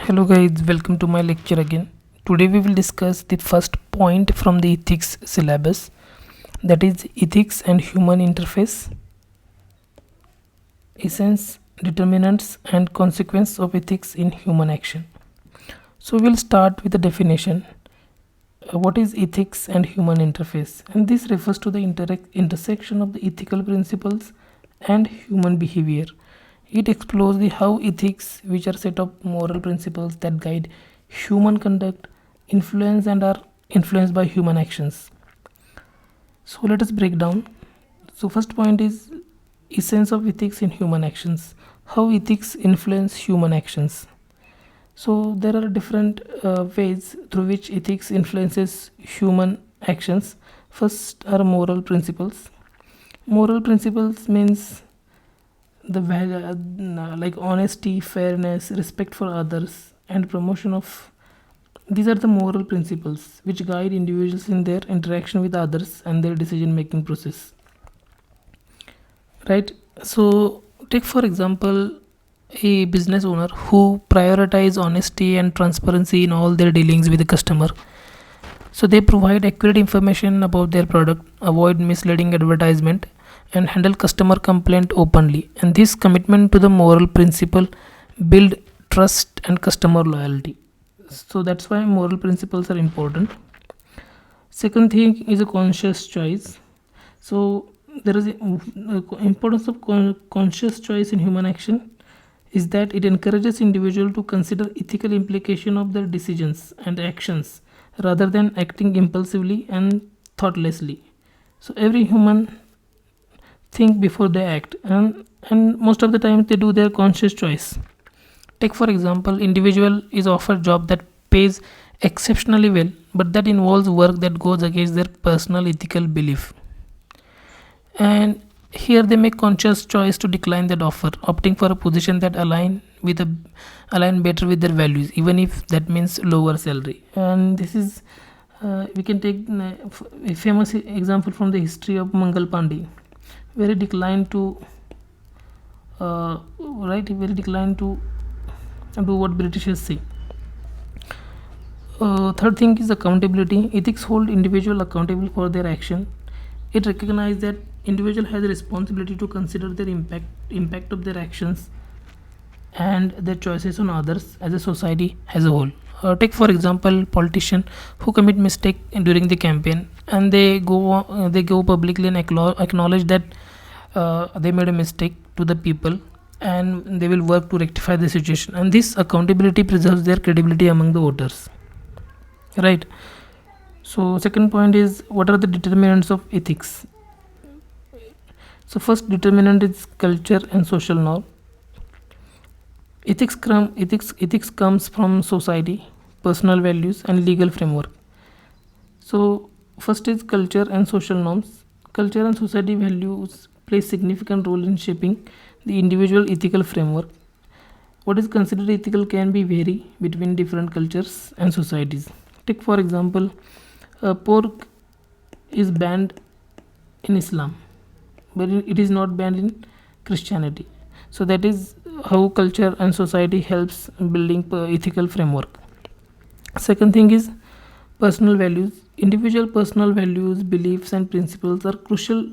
Hello guys, welcome to my lecture again. Today we will discuss the first point from the ethics syllabus, that is ethics and human interface, essence, determinants and consequence of ethics in human action. So we'll start with the definition. What is ethics and human interface? And this refers to the intersection of the ethical principles and human behavior. It explores the how ethics, which are set of moral principles that guide human conduct, influence and are influenced by human actions. So let us break down. So first point is essence of ethics in human actions. How ethics influence human actions. So there are different ways through which ethics influences human actions. First are moral principles. Moral principles means the value like honesty, fairness, respect for others and promotion of, these are the moral principles which guide individuals in their interaction with others and their decision making process, right? So take for example a business owner who prioritize honesty and transparency in all their dealings with the customer. So they provide accurate information about their product, avoid misleading advertisement and handle customer complaint openly, and this commitment to the moral principle build trust and customer loyalty. So that's why moral principles are important. Second thing is a conscious choice. So there is a importance of conscious choice in human action is that it encourages individual to consider ethical implication of their decisions and actions rather than acting impulsively and thoughtlessly. So every human think before they act, and most of the time they do their conscious choice. Take for example, individual is offered job that pays exceptionally well but that involves work that goes against their personal ethical belief, and here they make conscious choice to decline that offer, opting for a position that align better with their values, even if that means lower salary. And this is we can take a famous example from the history of Mangal Pandey, where he declined to do what Britishers say. Third thing is accountability. Ethics hold individual accountable for their action. It recognizes that individual has a responsibility to consider their impact of their actions and their choices on others as a society as a whole. Take for example politician who commit mistake during the campaign, and they go publicly and acknowledge that they made a mistake to the people, and they will work to rectify the situation, and this accountability preserves their credibility among the voters, right? So second point is what are the determinants of ethics. So first determinant is culture and social norm. Ethics comes from society, personal values and legal framework. So first is culture and social norms. Culture and society values play significant role in shaping the individual ethical framework. What is considered ethical can be vary between different cultures and societies. Take for example, pork is banned in Islam, but it is not banned in Christianity. So that is how culture and society helps building ethical framework. Second thing is personal values. Individual personal values, beliefs and principles are crucial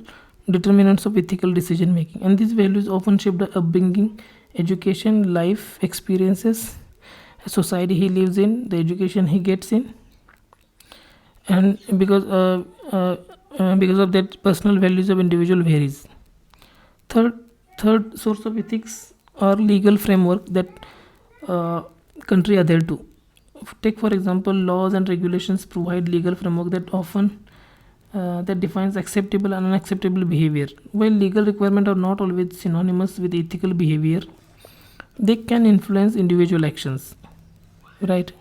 determinants of ethical decision making, and these values often shape the upbringing, education, life experiences, society he lives in, the education he gets in, and because of that personal values of individual varies. Third source of ethics are legal framework that country adhere to. Take for example, laws and regulations provide legal framework that often that defines acceptable and unacceptable behavior. While legal requirements are not always synonymous with ethical behavior, they can influence individual actions, right?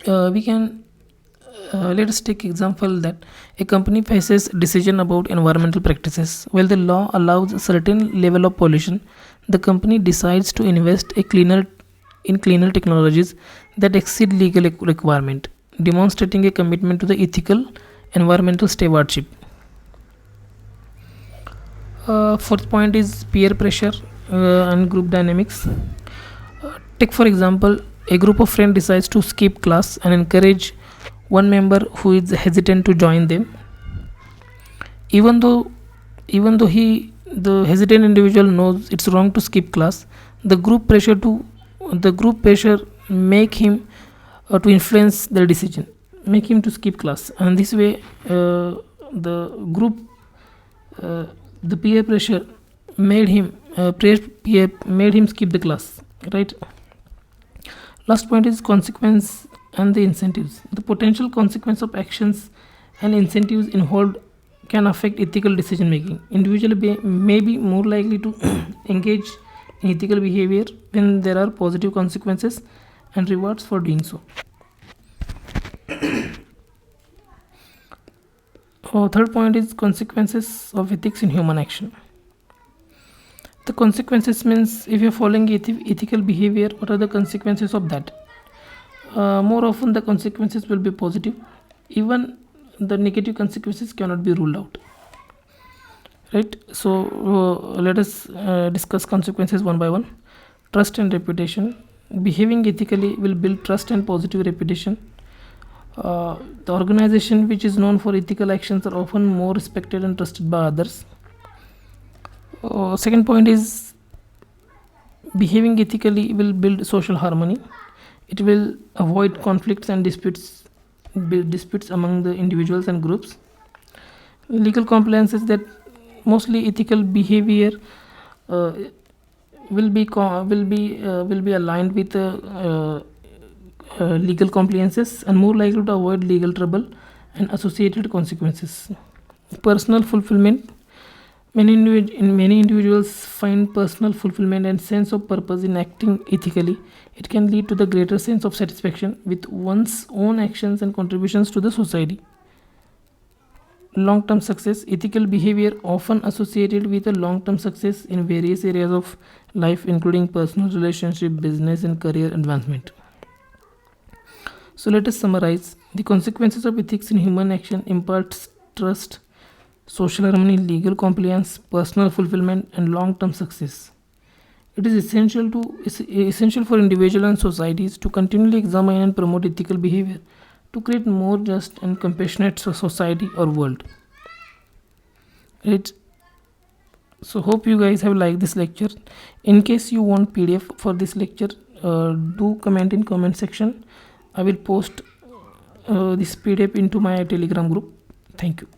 We can let us take example that a company faces decision about environmental practices. While the law allows a certain level of pollution, the company decides to invest in cleaner technologies that exceed legal requirement, demonstrating a commitment to the ethical environmental stewardship. Fourth point is peer pressure and group dynamics. Take for example, a group of friends decides to skip class and encourage one member who is hesitant to join them. Even though the hesitant individual knows it's wrong to skip class, the group pressure make him to influence their decision, make him to skip class, and this way the group the peer pressure made him made him skip the class, right? Last point is consequence and the incentives. The potential consequence of actions and incentives involved can affect ethical decision making. Individuals may be more likely to engage in ethical behavior when there are positive consequences and rewards for doing so. Third point is consequences of ethics in human action. The consequences means if you're following ethical behavior, what are the consequences of that? More often the consequences will be positive. Even the negative consequences cannot be ruled out, right? So let us discuss consequences one by one. Trust and reputation. Behaving ethically will build trust and positive reputation. The organization which is known for ethical actions are often more respected and trusted by others. Second point is behaving ethically will build social harmony. It will avoid conflicts and disputes among the individuals and groups. Legal compliance is that mostly ethical behavior will be aligned with legal compliances and more likely to avoid legal trouble and associated consequences. Personal fulfillment. Many individuals find personal fulfillment and sense of purpose in acting ethically. It can lead to the greater sense of satisfaction with one's own actions and contributions to the society. Long-term success. Ethical behavior often associated with a long-term success in various areas of life, including personal relationship, business, and career advancement. So let us summarize. The consequences of ethics in human action imparts trust, social harmony, legal compliance, personal fulfillment, and long-term success. It is essential for individuals and societies to continually examine and promote ethical behavior to create more just and compassionate society or world. Right? So hope you guys have liked this lecture. In case you want PDF for this lecture, do comment in comment section. I will post this PDF into my Telegram group. Thank you.